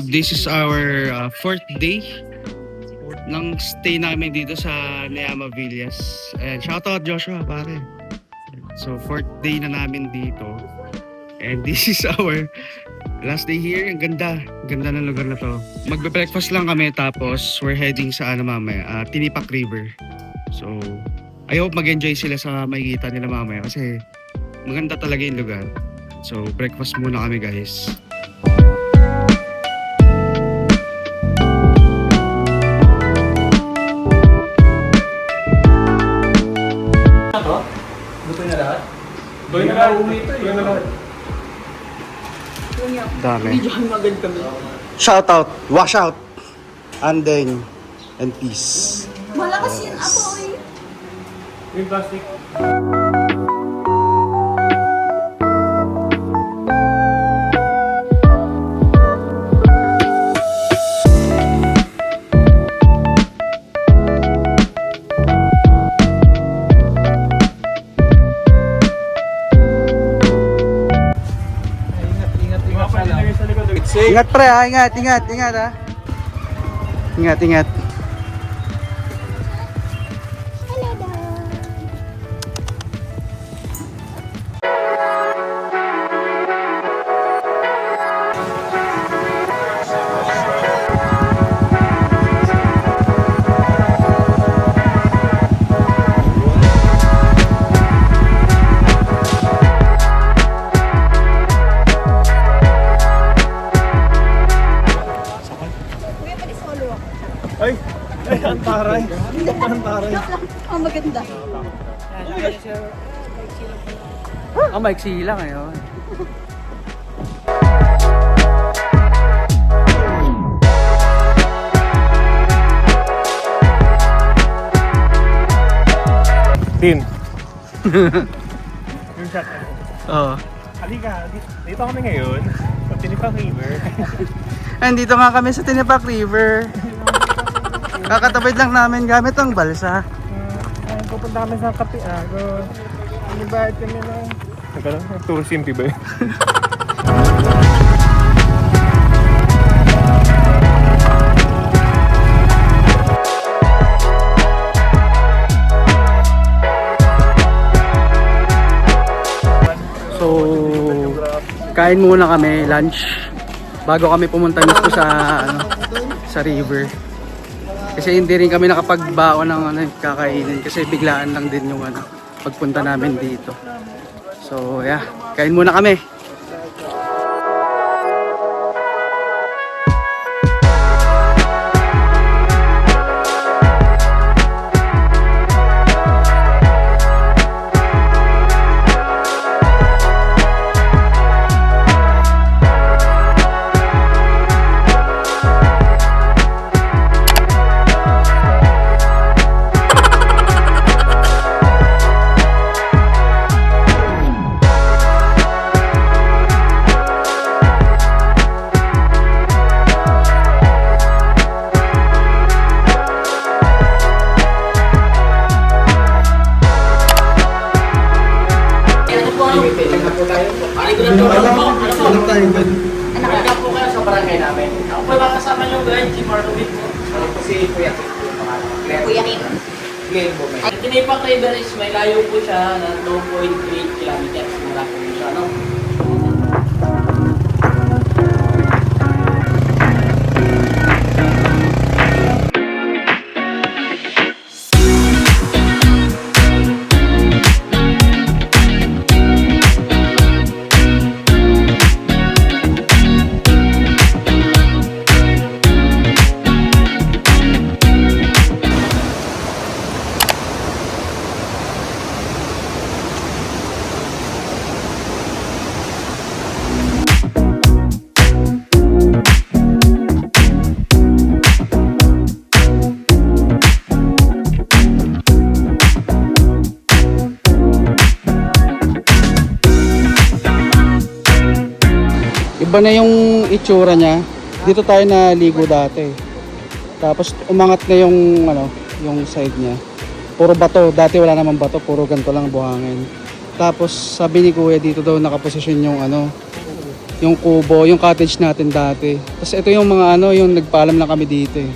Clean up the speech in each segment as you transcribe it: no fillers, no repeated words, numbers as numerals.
this is our fourth day ng stay namin dito sa Neama Villas. And shoutout Joshua, pare. So fourth day na namin dito. And this is our last day here. Ang ganda. Ganda ng lugar na to. Magbe-breakfast lang kami tapos we're heading sa mamaya, Tinipak River. So I hope mag-enjoy sila sa makikita nila mamaya kasi maganda talaga yung lugar. So breakfast muna kami, guys. Butoy na lahat? Butoy na lahat. Butoy na lahat. Dami. Videohan mo agad kami. Shout out, wash out, andeng, and peace. Malakas yun ako eh. Yung plastic. Ingat pre ha, ingat ha. Ingat. Ay, ang taray. Ang taray. Ang maganda. Maiksi lang ngayon. Tin. Yung shot. Oo. Halika, dito kami ngayon. Sa Tinipak River. Andito nga kami sa Tinipak River. Kakatawid lang namin gamit ang balsa. Pupunta kami sa kape. Nagbayad kami na. Nagkaroon? Tour simpi ba yun? So, kain muna kami, lunch. Bago kami pumunta mismo sa river. Kasi hindi rin kami nakapagbaon ng kakainin kasi biglaan lang din yung pagpunta namin dito. So yeah, kain muna kami. Anak po kayo sa barangay namin. Ako po yung kasama yung guide, si Marlowit po. Ako po si Kuya Kim. Kuya Kim. Glenn po may. Tinipak River is may layo po siya ng 2.8 kilometers. Mula po siya, no? Iba na yung itsura niya. Dito tayo naligo dati. Tapos umangat na yung yung side niya. Puro bato. Dati wala namang bato, puro ganito lang buhangin. Tapos sabi ni Kuya dito daw nakaposisyon yung yung kubo, yung cottage natin dati. Tapos ito yung mga ano, yung nagpaalam lang kami dito eh.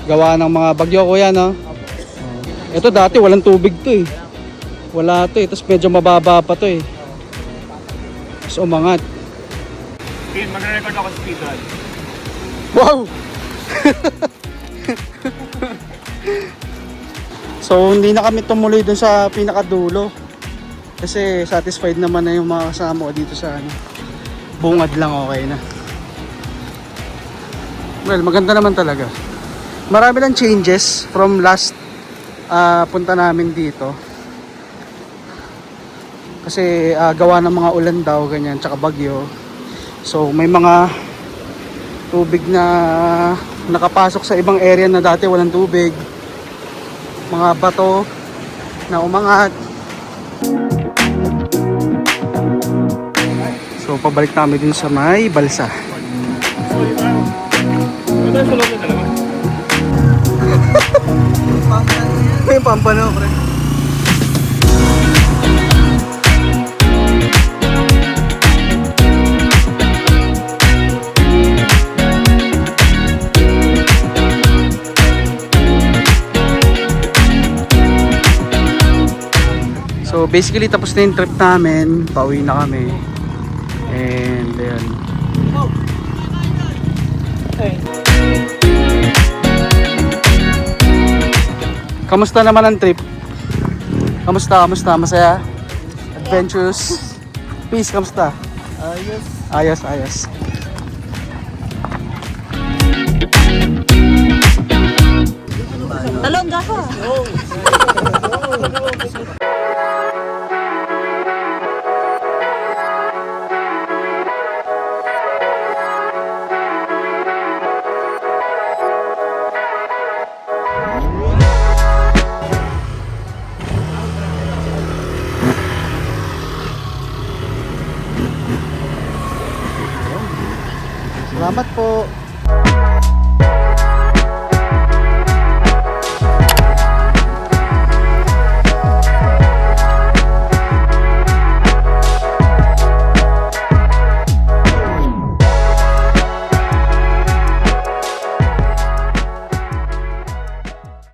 Gawa ng mga bagyo, kuya, no? Ito dati walang tubig to eh. Wala to eh. Tapos medyo mababa pa to eh. Tapos umangat. Speed, mag-record ako sa speedrun. Wow! So hindi na kami tumuloy dun sa pinakadulo. Kasi satisfied naman na yung mga kasama ko dito sa ano. Bungad lang okay na. Well, maganda naman talaga. Marami lang changes from last punta namin dito. Kasi gawa ng mga ulan daw, ganyan, tsaka bagyo. So may mga tubig na nakapasok sa ibang area na dati walang tubig. Mga bato na umangat. So pabalik namin din sa may balsa. Ito yung sulong na dalawa. May pampano, pre. So basically tapos na yung trip namin, pauwi na kami. And ayun. Kamusta naman ang trip? Kamusta? Masaya? Adventurous? Peace, kamusta? Ayos. Talong ka. Salamat po.